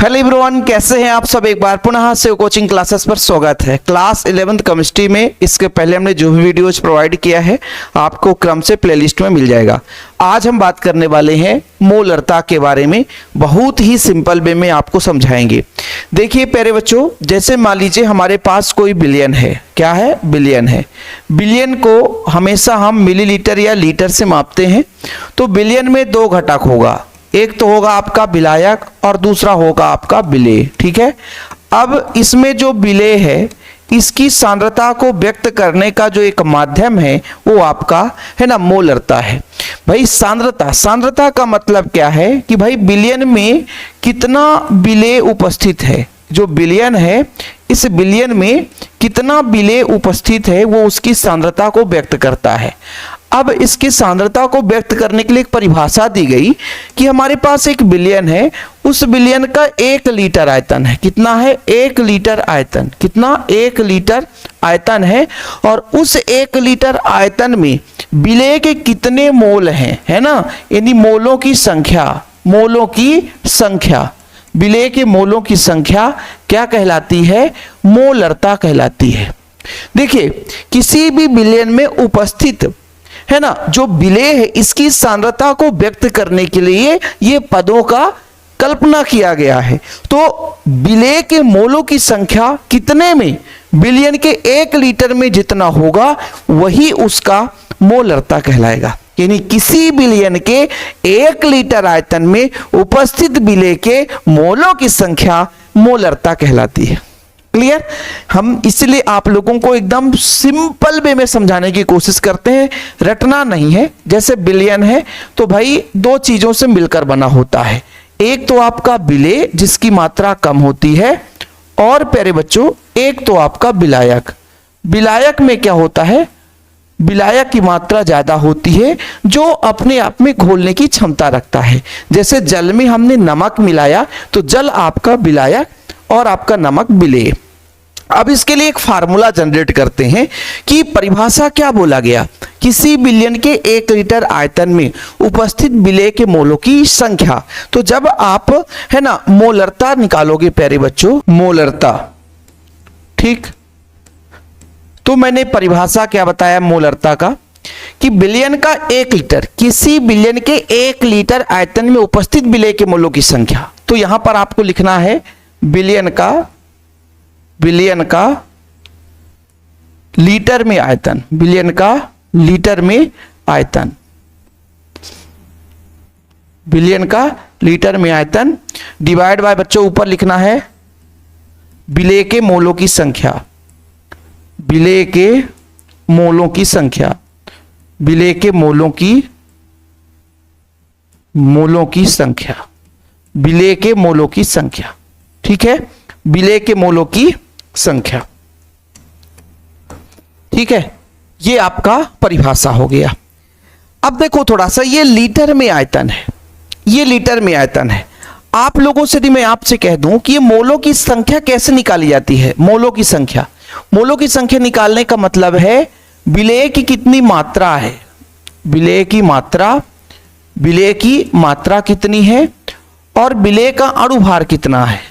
Hello everyone, कैसे हैं आप सब। एक बार पुनः से कोचिंग क्लासेस पर स्वागत है। क्लास 11th केमिस्ट्री में इसके पहले हमने जो भी वीडियोज प्रोवाइड किया है आपको क्रम से प्लेलिस्ट में मिल जाएगा। आज हम बात करने वाले हैं मोलरता के बारे में, बहुत ही सिंपल वे में आपको समझाएंगे। देखिए प्यारे बच्चों, जैसे मान लीजिए हमारे पास कोई बिलियन है। क्या है? बिलियन है। बिलियन को हमेशा हम मिलीलीटर या लीटर से मापते हैं। तो बिलियन में दो घटक होगा, एक तो होगा आपका विलायक और दूसरा होगा आपका विलेय। ठीक है। अब इसमें जो विलेय है इसकी सांद्रता को व्यक्त करने का जो एक माध्यम है वो आपका है ना मोलरता है। भाई सांद्रता का मतलब क्या है कि भाई बिलियन में कितना विलेय उपस्थित है। जो बिलियन है इस बिलियन में कितना विलेय उपस्थित है वो उसकी सांद्रता को व्यक्त करता है। अब इसकी सांद्रता को व्यक्त करने के लिए एक परिभाषा दी गई कि हमारे पास एक बिलियन है, उस बिलियन का 1 लीटर आयतन है। कितना है? 1 लीटर आयतन। कितना? 1 लीटर आयतन है। और उस 1 लीटर आयतन में विलेय के कितने मोल हैं, है ना, यानी मोलों की संख्या, विलेय के मोलों की संख्या क्या कहलाती है? मोलरता कहलाती है। देखिए किसी भी बिलियन में उपस्थित है ना जो विलेय है इसकी सांद्रता को व्यक्त करने के लिए ये पदों का कल्पना किया गया है। तो विलेय के मोलों की संख्या कितने में? बिलियन के 1 लीटर में जितना होगा वही उसका मोलरता कहलाएगा। यानी किसी बिलियन के 1 लीटर आयतन में उपस्थित विलेय के मोलों की संख्या मोलरता कहलाती है। क्लियर? हम इसलिए आप लोगों को एकदम सिंपल वे में समझाने की कोशिश करते हैं, रटना नहीं है। जैसे बिलियन है तो भाई दो चीजों से मिलकर बना होता है, एक तो आपका विलेय जिसकी मात्रा कम होती है, और प्यारे बच्चों एक तो आपका विलायक। विलायक में क्या होता है? विलायक की मात्रा ज्यादा होती है जो अपने आप में घोलने की क्षमता रखता है। जैसे जल में हमने नमक मिलाया तो जल आपका विलायक और आपका नमक विलेय। अब इसके लिए एक फार्मूला जनरेट करते हैं कि परिभाषा क्या बोला गया। किसी बिलियन के 1 लीटर आयतन में उपस्थित विलेय के मोलों की संख्या। तो जब आप है ना मोलरता निकालोगे प्यारे बच्चों, मोलरता, ठीक, तो मैंने परिभाषा क्या बताया मोलरता का कि बिलियन का 1 लीटर, किसी बिलियन के 1 लीटर आयतन में उपस्थित विलेय के मोलों की संख्या। तो यहां पर आपको लिखना है बिलियन का लीटर में आयतन, बिलियन का लीटर में आयतन, बिलियन का लीटर में आयतन डिवाइड बाय बच्चों ऊपर लिखना है विलेय के मोलों की संख्या, विलेय के मोलों की संख्या, विलेय के मोलों की संख्या, विलेय के मोलों की संख्या। ठीक है, विलेय के मोलों की संख्या। ठीक है, ये आपका परिभाषा हो गया। अब देखो थोड़ा सा, ये लीटर में आयतन है, ये लीटर में आयतन है। आप लोगों से यदि मैं आपसे कह दूं कि ये मोलों की संख्या कैसे निकाली जाती है, मोलों की संख्या निकालने का मतलब है विलेय की कितनी मात्रा है, विलेय की मात्रा कितनी है और विलेय का अणुभार कितना है,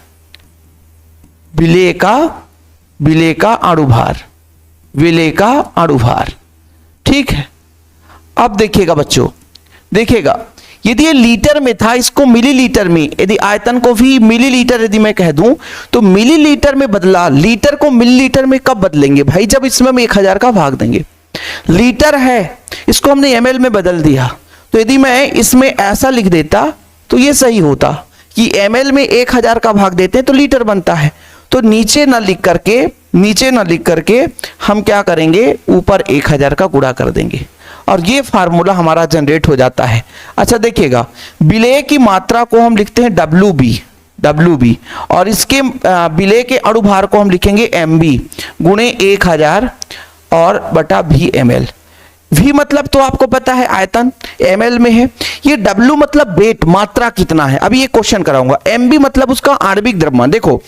विलेय का अणुभार। ठीक है। अब देखिएगा बच्चों, देखिएगा यदि ये लीटर में था, इसको मिलीलीटर में, यदि आयतन को भी मिलीलीटर यदि मैं कह दूं तो मिलीलीटर में बदला। लीटर को मिलीलीटर में कब बदलेंगे भाई? जब इसमें हम 1000 का भाग देंगे। लीटर है, इसको हमने ml में बदल दिया। तो यदि मैं इसमें ऐसा लिख देता तो ये सही होता कि ml में 1000 का भाग देते हैं तो लीटर बनता है। तो नीचे ना लिख करके हम क्या करेंगे, ऊपर 1000 का गुणा कर देंगे और ये फार्मूला हमारा जनरेट हो जाता है। अच्छा देखिएगा, विलेय की मात्रा को हम लिखते हैं WB और इसके विलेय के अणुभार को हम लिखेंगे MB गुणे 1000 और बटा VmL। V मतलब तो आपको पता है आयतन, ml में है। ये W मतलब वेट, मात्रा कितना है। अभी ये क्वेश्चन कराऊंगा। MB मतलब उसका आणविक द्रव्यमान। देखो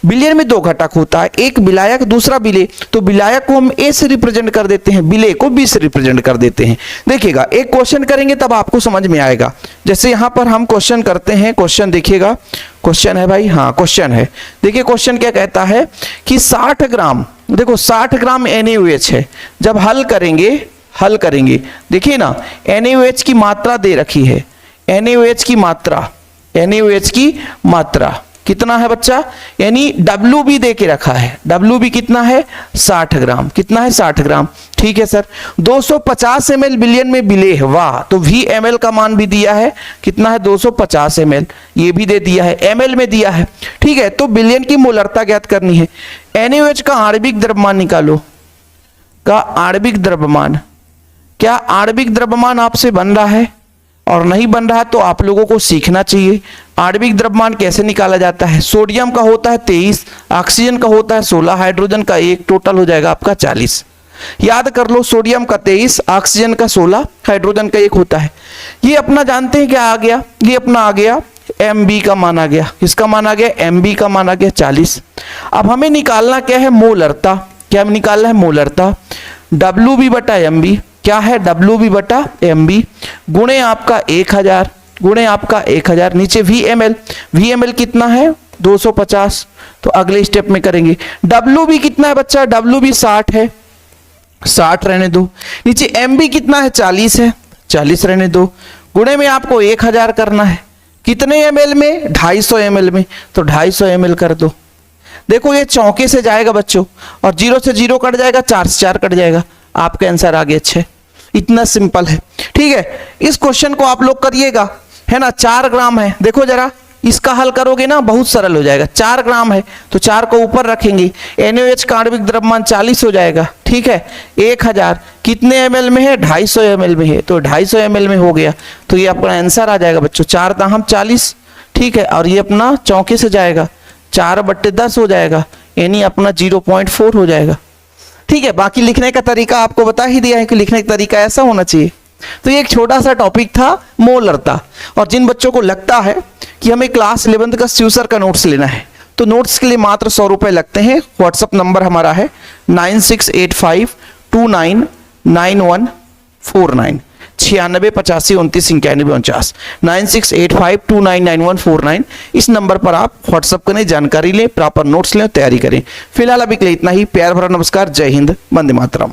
विलयन में दो घटक होता है, एक विलायक दूसरा विलेय। तो विलायक को हम A से रिप्रेजेंट कर देते हैं, विलेय को B से रिप्रेजेंट कर देते हैं। देखिएगा एक क्वेश्चन करेंगे तब आपको समझ में आएगा। जैसे यहां पर हम क्वेश्चन करते हैं, क्वेश्चन देखिएगा, क्वेश्चन है भाई, हाँ क्वेश्चन है। देखिए क्वेश्चन क्या कहता है कि 60 ग्राम, देखो 60 ग्राम NaOH है। जब हल करेंगे देखिए ना, NaOH की मात्रा दे रखी है, NaOH की मात्रा कितना है बच्चा, यानी W भी दे के रखा है। W भी कितना है 60 ग्राम, कितना है 60 ग्राम। ठीक है सर, 250 ml विलयन में विलेय है, वाह। तो V ml का मान भी दिया है, कितना है 250 ml, ये भी दे दिया है, ml में दिया है। ठीक है, तो विलयन की मोलरता ज्ञात करनी है। NaOH का आणविक द्रव्यमान निकालो, का आणविक द्रव्यमान। क्या आणविक द्रव्यमान आपसे बन रहा है और नहीं बन रहा तो आप लोगों को सीखना चाहिए। आणविक द्रव्यमान कैसे निकाला जाता है। सोडियम का होता है 23, ऑक्सीजन का होता है 16, हाइड्रोजन का 1, टोटल हो जाएगा आपका 40। याद कर लो, सोडियम का 23, ऑक्सीजन का 16, हाइड्रोजन का 1 होता है। ये अपना जानते हैं क्या आ गया, ये अपना आ गया MB का मान आ गया। किसका मान आ गया, MB का मान आ गया 40। अब हमें निकालना क्या है, मोलरता। क्या हमें निकालना है, मोलरता। WB बटा MB क्या है, WB बटा MB गुणे आपका 1000, गुणे आपका 1000, नीचे VmL कितना है 250। तो अगले स्टेप में करेंगे। WB कितना है बच्चा, WB 60 है, 60 रहने दो। नीचे MB कितना है 40 है, 40 रहने दो। गुणे में आपको 1000 करना है, कितने ml में, 250 ml में। तो 250 ml कर दो। देखो ये चौके से जाएगा बच्चों, और 0 से 0 कट जाएगा, 4 से 4 कट जाएगा, आपका आंसर आ गया 6। इतना सिंपल है। ठीक है, इस क्वेश्चन को आप लोग करिएगा, है ना। 4 ग्राम है, देखो जरा इसका हल करोगे ना बहुत सरल हो जाएगा। 4 ग्राम है तो 4 को ऊपर रखेंगे, NaOH का आणविक द्रव्यमान 40 हो जाएगा। ठीक है, 1000 कितने ml में है, 250 ml में है, तो 250 ml में हो गया। तो ये अपना आंसर आ जाएगा बच्चों, 4 दाहम 40। ठीक है, और ये अपना चौके से जाएगा, 4/10 हो जाएगा, यानी अपना 0.4 हो जाएगा। ठीक है, बाकी लिखने का तरीका आपको बता ही दिया है कि लिखने का तरीका ऐसा होना चाहिए। तो ये एक छोटा सा टॉपिक था मोलरता। और जिन बच्चों को लगता है कि हमें क्लास 11th का स्यूसर का नोट्स लेना है, तो नोट्स के लिए मात्र 100 रुपए लगते हैं। व्हाट्सअप नंबर हमारा है 9685299149, 9685299149, 9685299149। इस नंबर पर आप व्हाट्सअप करें, जानकारी लें, प्रॉपर नोट्स लें, तैयारी करें। फिलहाल अभी के लिए इतना ही। प्यार भरा नमस्कार, जय हिंद, वंदे मातरम।